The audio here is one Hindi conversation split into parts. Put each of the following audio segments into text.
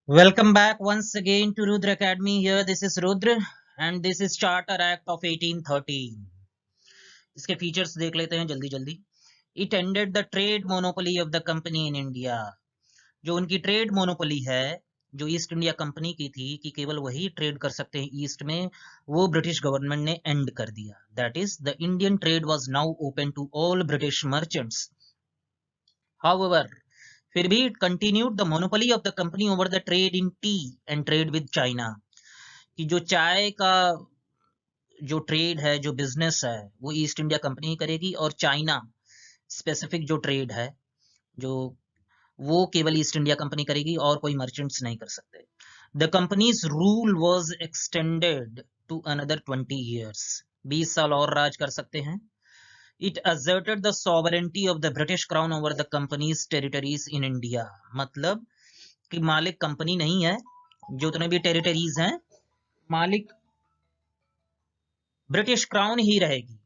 Welcome back once again to Rudra Academy. Here, this is Rudra, and this is Charter Act of 1813. इसके फीचर्स देख लेते हैं जल्दी जल्दी. It ended the trade monopoly of the company in India. जो उनकी ट्रेड मोनोपोली है, जो ईस्ट इंडिया कंपनी की थी कि केवल वही ट्रेड कर सकते हैं ईस्ट में, वो ब्रिटिश गवर्नमेंट ने एंड कर दिया. That is the Indian trade was now open to all British merchants. However, फिर भी it continued the monopoly of the company over the trade in tea and trade with China. कि जो चाय का जो ट्रेड है, जो बिजनेस है, वो ईस्ट इंडिया कंपनी करेगी, और चाइना स्पेसिफिक जो ट्रेड है, जो वो केवल ईस्ट इंडिया कंपनी करेगी और कोई मर्चेंट्स नहीं कर सकते. The company's rule was extended to another 20 years. 20 साल और राज कर सकते हैं. It asserted the sovereignty of the British Crown over the company's territories in India. मतलब कि मालिक कंपनी नहीं है, जो उतने भी टेरिटरीज हैं, मालिक ब्रिटिश क्राउन ही रहेगी.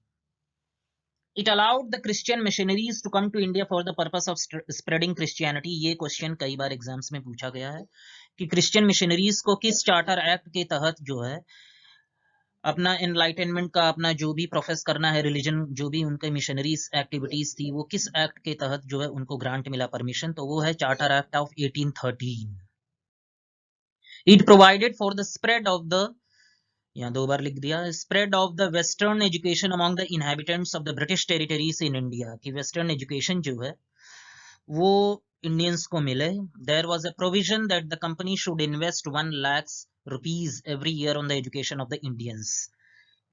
It allowed the Christian missionaries to come to India for the purpose of spreading Christianity. ये क्वेश्चन कई बार एग्जाम्स में पूछा गया है कि क्रिश्चियन मिशनरीज को किस चार्टर एक्ट के तहत जो है अपना एनलाइटनमेंट का, अपना जो भी प्रोफेस करना है रिलीजन, जो भी उनके मिशनरीज एक्टिविटीज थी, वो किस एक्ट के तहत जो है उनको ग्रांट मिला परमिशन, तो वो है charter act of 1813. It provided for the spread of the, यहाँ 2 बार लिख दिया, spread of the western education among the inhabitants of the British territories in India. कि वेस्टर्न एजुकेशन जो है वो इंडियंस को मिले. There was a provision that the company should invest 1 lakh rupees every year on the education of the Indians.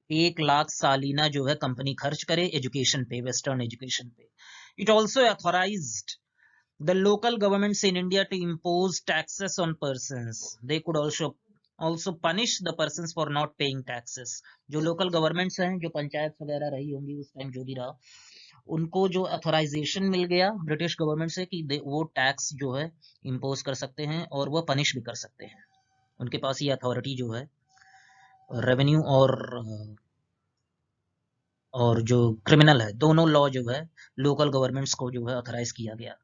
1 lakh सालीना जो है कंपनी खर्च करे एजुकेशन पे, वेस्टर्न एजुकेशन पे. It also authorised the local governments in India to impose taxes on persons. They could also punish the persons for not paying taxes. जो लोकल गवर्नमेंट्स हैं, जो पंचायत वगैरह रही होंगी उस टाइम, जो भी रहा, उनको जो अथोराइजेशन मिल गया ब्रिटिश गवर्नमेंट से कि वो टैक्स जो है इम्पोज कर सकते हैं और वो पनिश भी कर सकते हैं. उनके पास ये अथॉरिटी जो है रेवेन्यू और जो क्रिमिनल है, दोनों लॉ जो है लोकल गवर्नमेंट्स को जो है अथोराइज किया गया.